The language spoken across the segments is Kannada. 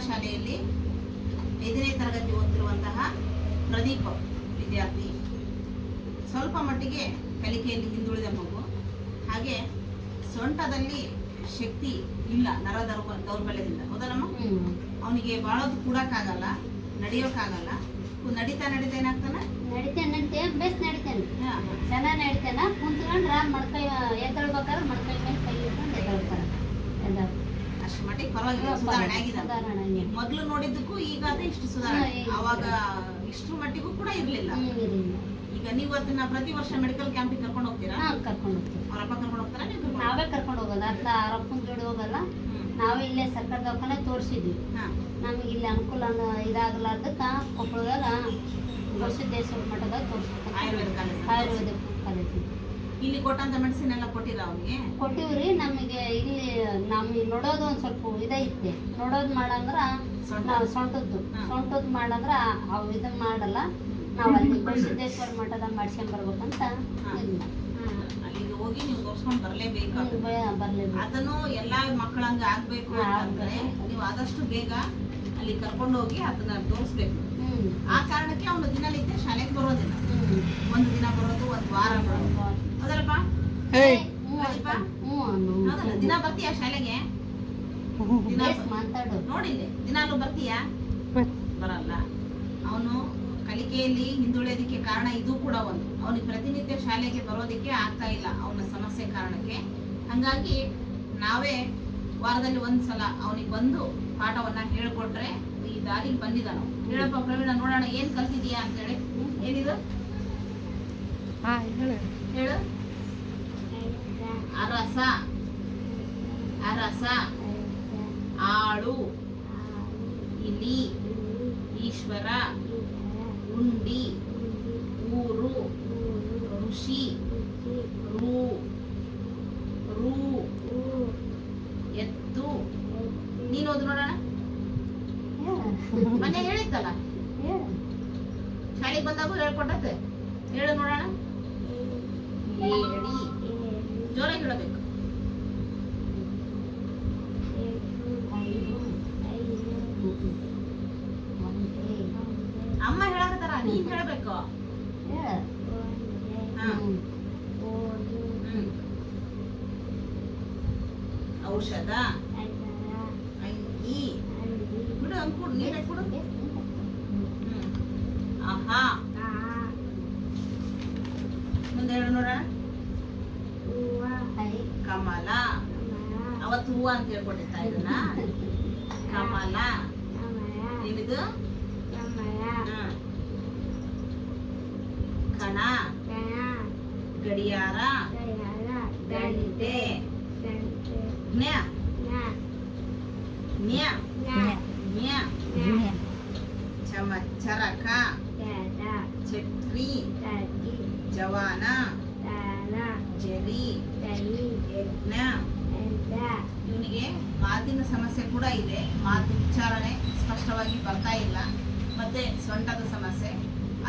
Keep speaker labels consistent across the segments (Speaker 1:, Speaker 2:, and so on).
Speaker 1: ಶಾಲೆಯಲ್ಲಿ 5ನೇ ತರಗತಿ ಓದುತ್ತಿರುವಂತಹ ಪ್ರದೀಪ್ ವಿದ್ಯಾರ್ಥಿ. ಸ್ವಲ್ಪ ಮಟ್ಟಿಗೆ ಕಲಿಕೆಯಲ್ಲಿ ಹಿಂದುಳಿದ ಮಗು. ಹಾಗೆ ಸೊಂಟದಲ್ಲಿ ಶಕ್ತಿ ಇಲ್ಲ, ನರ ದೌರ್ಬಲ್ಯದಿಂದ. ಹೌದಲ್ಲಮ್ಮ? ಅವನಿಗೆ ಬಾಳೋದು ಕೂಡಕ್ಕಾಗಲ್ಲ, ನಡೆಯೋಕ್ಕಾಗಲ್ಲ. ನಡಿತಾ ಏನಾಗ್ತಾನೆ?
Speaker 2: ನಡಿತೇನೆ ಬೇಸ್ ನಡಿತೇನೆ, ಚೆನ್ನಾಗಿ ನಡಿತೇನೆ. ಕುಂತ್ಕೊಂಡ್ರ ಮಡ್ಕೈ ಎದ್ದೇಳ್ಬೇಕಾದ್ರೆ ಮಡ್ಕೈ ಮೇಲೆ ಕೈ ಇಟ್ಕೊಂಡು ಎದ್ದೇಳ್ತಾನೆ.
Speaker 1: ಅಷ್ಟು ಮಟ್ಟಿಗೆ ಪರವಾಗಿಲ್ಲ, ಸುಧಾರಣೆ ಆಗಿದೆ. ಮೊದ್ಲು ನೋಡಿದ್ದಕ್ಕೂ ಈಗ ಅದೇ ಇಷ್ಟು ಸುಧಾರಣೆ. ಅವಾಗ ಇಷ್ಟು ಮಟ್ಟಿಗೂ ಕೂಡ ಇರ್ಲಿಲ್ಲ. ಈಗ ನೀವು ಅದನ್ನ ಪ್ರತಿ ವರ್ಷ ಮೆಡಿಕಲ್ ಕ್ಯಾಂಪಿಗೆ ಕರ್ಕೊಂಡು ಹೋಗ್ತೀರಾ?
Speaker 2: ಕರ್ಕೊಂಡು ಹೋಗ್ತೀವಿ.
Speaker 1: ಅವರಪ್ಪ ಕರ್ಕೊಂಡು ಹೋಗ್ತಾರ?
Speaker 2: ನಾವೇ ಕರ್ಕೊಂಡು ಹೋಗೋದು. ಅತ್ತ ಅವರಪ್ಪನ ಜೋಡಿ ಹೋಗಲ್ಲ, ನಾವೇ ಇಲ್ಲೇ ಸರ್ಕಾರ ದವಾಖಾನೆ ತೋರಿಸಿದ್ವಿ. ನಮಗೆ ಇಲ್ಲಿ ಅನುಕೂಲ ಇದಾಗಲಾರ್ದಕ್ಕ ಕೊಪ್ಪಳದಾಗ ಸಿದ್ದೇಶ್ವರ ಮಠದಾಗ ತೋರಿಸ್ಬೇಕು. ಆಯುರ್ವೇದಿಕ್ ಕಾಲೇಜ್
Speaker 1: ಇಲ್ಲಿ ಕೊಟ್ಟಂತ ಮೆಡಿಸಿನ್ ಎಲ್ಲ ಕೊಟ್ಟಿರ ಅವ್ನಿಗೆ?
Speaker 2: ಕೊಟ್ಟಿವ್ರಿ. ನಮಗೆ ಇಲ್ಲಿ ನಮಗೆ ನೋಡೋದು ಒಂದ್ ಸ್ವಲ್ಪ ಇದೈತೆ. ನೋಡೋದು ಮಾಡಂದ್ರ ನಾವು ಸೊಂಟದ್ದು ಮಾಡಂದ್ರ ಅವು ಇದನ್ನ ಮಾಡಲ್ಲ. ನಾವು ಅಲ್ಲಿ ಸಿದ್ದೇಶ್ವರ ಮಠದಾಗ ಮಾಡ್ಸ್ಕೊಂಡ್ ಬರ್ಬೇಕಂತ
Speaker 1: ಅಲ್ಲಿಗೆ ಹೋಗಿ ನೀವು ತೋರ್ಸ್ಕೊಂಡ್ ಬರ್ಲೇಬೇಕು. ಅದನ್ನು ಎಲ್ಲಾ ಮಕ್ಕಳಂಗ ಆಗ್ಬೇಕು ಅಂತಂದ್ರೆ ನೀವು ಆದಷ್ಟು ಬೇಗ ಅಲ್ಲಿ ಕರ್ಕೊಂಡು ಹೋಗಿ ಅದನ್ನ ತೋರಿಸ್ಬೇಕು. ಆ ಕಾರಣಕ್ಕೆ ಅವನು ದಿನನಿತ್ಯ ಶಾಲೆಗೆ ಬರೋದಿಲ್ಲ. ಒಂದು ದಿನ ಬರೋದು, ಒಂದು ವಾರ ಬರೋದು. ಹೌದಲ್ಲಪ್ಪ? ದಿನ ಬರ್ತೀಯ ಶಾಲೆಗೆ? ನೋಡಿಲ್ಲ, ದಿನಾಲು ಬರ್ತೀಯ? ಬರಲ್ಲ. ಅವನು ಕಲಿಕೆಯಲ್ಲಿ ಹಿಂದುಳಿಯೋದಕ್ಕೆ ಕಾರಣ ಇದು ಕೂಡ ಒಂದು. ಅವನಿಗೆ ಪ್ರತಿನಿತ್ಯ ಶಾಲೆಗೆ ಬರೋದಕ್ಕೆ ಆಗ್ತಾ ಇಲ್ಲ ಅವನ ಸಮಸ್ಯೆ ಕಾರಣಕ್ಕೆ. ಹಂಗಾಗಿ ನಾವೇ ವಾರದಲ್ಲಿ ಒಂದ್ಸಲ ಅವನಿಗೆ ಬಂದು ಪಾಠವನ್ನ ಹೇಳ್ಕೊಟ್ರೆ ಈ ದಾರಿಗೆ ಬಂದಿದ್ದಾನ. ಹೇಳಪ್ಪ ಪ್ರವೀಣ, ನೋಡೋಣ ಏನ್ ಕಲ್ತಿದೀಯಾ ಅಂತೇಳಿ. ಏನಿದು ಹೇಳು. ಅರಸ, ಅರಸ, ಆಳು, ಇಲಿ, ಈಶ್ವರ, ಉಂಡಿ, ಊರು, ಋಷಿ, ರೂ, ರೂ, ಎತ್ತು. ನೀನು ಓದು ನೋಡೋಣ. ಮನೆ ಹೇಳಿದ್ದಲ್ಲ, ಶಾಲೆಗೆ ಬಂದಾಗ ಹೇಳ್ಕೊಟ್ಟತ್ತೆ. ಹೇಳು ನೋಡೋಣ. ಏಡಿ. ಜೋರಾಗಿ ಹೇಳಬೇಕು. ಅಮ್ಮ ಹೇಳಕತ್ತಾರ, ನೀನ್ ಹೇಳಬೇಕು. ಔಷಧ, ಅಂಗಿ, ಬಿಡು ಅಂಕುಡು, ನೀರೇ ಕೊಡು. ಆಹಾ. ಮುಂದೆ ಹೇಳು ನೋಡೋಣ. ಕಮಲ. ಅವತ್ತು ಹೂವ ಅಂತ ಹೇಳ್ಕೊಟ್ಟಿರ್ತಾ ಇದನ್ನ. ಕಮಲ. ಏನಿದು? ಕಣ, ಗಡಿಯಾರ, ಗಂಟೆ, ಜ್ಞ, ನ್ಯ, ನ್ಯ, ಚರಕ, ಛತ್ರಿ, ಜವಾನ, ಜರಿ, ಯಜ್ಞ. ಇವನಿಗೆ ಮಾತಿನ ಸಮಸ್ಯೆ ಕೂಡ ಇದೆ. ಮಾತು ಉಚ್ಚಾರಣೆ ಸ್ಪಷ್ಟವಾಗಿ ಬರ್ತಾ ಇಲ್ಲ. ಮತ್ತೆ ಸೊಂಟದ ಸಮಸ್ಯೆ,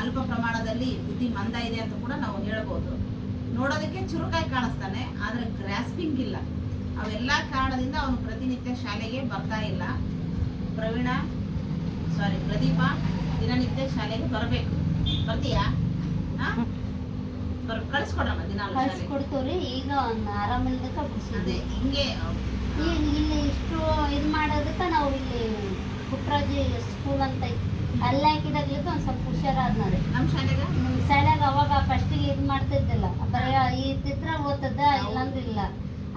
Speaker 1: ಅಲ್ಪ ಪ್ರಮಾಣದಲ್ಲಿ ಬುದ್ಧಿ ಮಂದ ಇದೆ ಅಂತ ಕೂಡ ನಾವು ಹೇಳ್ಬೋದು. ನೋಡೋದಕ್ಕೆ ಚುರುಕಾಗಿ ಕಾಣಿಸ್ತಾನೆ, ಆದ್ರೆ ಗ್ರಾಸ್ಪಿಂಗ್ ಇಲ್ಲ. ಅವೆಲ್ಲ ಕಾರಣದಿಂದ ಅವನು ಪ್ರತಿನಿತ್ಯ ಶಾಲೆಗೆ ಬರ್ತಾ ಇಲ್ಲ. ಪ್ರದೀಪ ದಿನನಿತ್ಯ ಶಾಲೆಗೆ ಬರಬೇಕು. ಬರ್ತೀಯಾ? ಕಳಿಸ್ಕೊಡ್ರಮ್ಮ. ದಿನ
Speaker 2: ಕಳಿಸ್ಕೊಡ್ತೀವ್ರಿ. ಈಗ ಒಂದು ಆರಾಮಿಲ್ದಕ್ಕ
Speaker 1: ಅದೇ ಹಿಂಗೆ
Speaker 2: ಈಗ ಇಲ್ಲಿ ಇಷ್ಟು ಇದು ಮಾಡೋದಕ್ಕೆ ನಾವು ಇಲ್ಲಿ ಪುಟ್ರಾಜಿ ಸ್ಕೂಲ್ ಅಂತ ಅಲ್ಲಿ ಹಾಕಿದಾಗ್ಲಿಕ್ಕೆ ಒಂದ್ ಸ್ವಲ್ಪ ಹುಷಾರಾದ್ನರಿ.
Speaker 1: ನಮ್ಮ
Speaker 2: ಶಾಲೆಗ ಅವಾಗ ಫಸ್ಟಿಗೆ ಇದು ಮಾಡ್ತಿದ್ದಿಲ್ಲ, ಬರೀ ಈ ಚಿತ್ರ ಓದ್ತದ, ಇಲ್ಲಂದ್ರೆ ಇಲ್ಲ.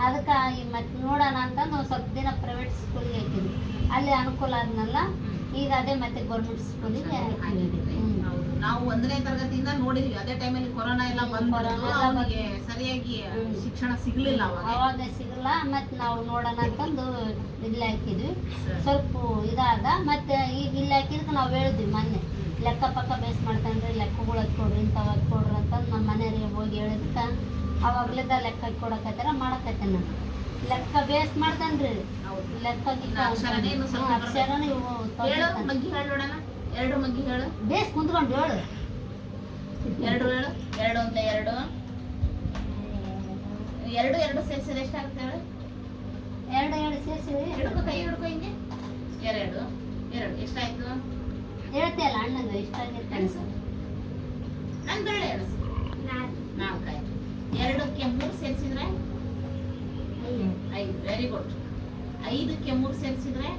Speaker 2: ಅದಕ್ಕೆ ಮತ್ತೆ ನೋಡೋಣ ಅಂತಂದು ಒಂದ್ ಸ್ವಲ್ಪ ದಿನ ಪ್ರೈವೇಟ್ ಸ್ಕೂಲ್ಗೆ ಹಾಕಿದ್ವಿ. ಅಲ್ಲಿ ಅನುಕೂಲ ಆದ್ನಲ್ಲ, ಈಗ ಅದೇ ಮತ್ತೆ ಗೌರ್ಮೆಂಟ್ ಸ್ಕೂಲಿಗೆ
Speaker 1: ನಾವು 1ನೇ ತರಗತಿಯಿಂದ ನೋಡಿದ್ವಿ. ಅದೇ ಟೈಮಲ್ಲಿ ಕೊರೋನಾ ಎಲ್ಲ ಬಂದು ಸರಿಯಾಗಿ ಶಿಕ್ಷಣ ಸಿಗ್ಲಿಲ್ಲ.
Speaker 2: ಅವಾಗ ಸಿಗಲ್ಲ. ಮತ್ತೆ ನಾವು ನೋಡೋಣ ಅಂತಂದು ಇಲ್ಲಿ ಹಾಕಿದ್ವಿ. ಸ್ವಲ್ಪ ಇದಾದ ಮತ್ತೆ ಈಗ ಇಲ್ಲಿ ಹಾಕಿದಕ್ಕೆ ನಾವು ಹೇಳಿದ್ವಿ ಮೊನ್ನೆ, ಲೆಕ್ಕ ಪಕ್ಕ ಬೇಸ್ ಮಾಡ್ತಾನ್ರಿ, ಲೆಕ್ಕಗಳು ಹಚ್ಕೊಡ್ರಿ, ಇಂಥವ್ ಹಚ್ಕೊಡ್ರಿ ಅಂತಂದು ನಮ್ಮ ಮನೆಯವ್ರಿಗೆ ಹೋಗಿ ಹೇಳಿದಕ್ಕೆ ಅವಾಗ್ಲಿದ್ದ ಲೆಕ್ಕ ಕೊಡಕತ್ತಾರ, ಮಾಡಕತ್ತೆ. ನಾನು ಲೆಕ್ಕ ಬೇಸ್ ಮಾಡ್ತಾನ್ರಿ. ಲೆಕ್ಕ ಅಕ್ಷರನ ಇವು
Speaker 1: ಎರಡು ಮಗ್ಗಿ ಹೇಳು.
Speaker 2: ಬೇಸ್ ಕುಂತ್ಕೊಂಡು ಹೇಳು.
Speaker 1: ಎರಡು ಹೇಳು. 2 ಅಂತ 2 2 ಸೇರಿಸಿದ್ರೆ ಎಷ್ಟಾಗುತ್ತೆ ಹೇಳು?
Speaker 2: 2 ಸೇರಿಸಿ
Speaker 1: ಹಿಡ್ಕೊ, ಕೈ ಹಿಡ್ಕೊ ಹಿಂಗೆ. 2 2 ಎಷ್ಟಾಯ್ತು?
Speaker 2: ಹೇಳ್ತೀಯಲ್ಲ ಅಣ್ಣಂದು ಎಷ್ಟಾಗಿತ್ತು
Speaker 1: ಎಣಸು. ನನ್ ಬೆರಳು ಎಣಸು. 4 ಆಯ್ತು. 2ಕ್ಕೆ 3 ಸೇರಿಸಿದ್ರೆ 5. Very good. 5ಕ್ಕೆ 3 ಸೇರಿಸಿದ್ರೆ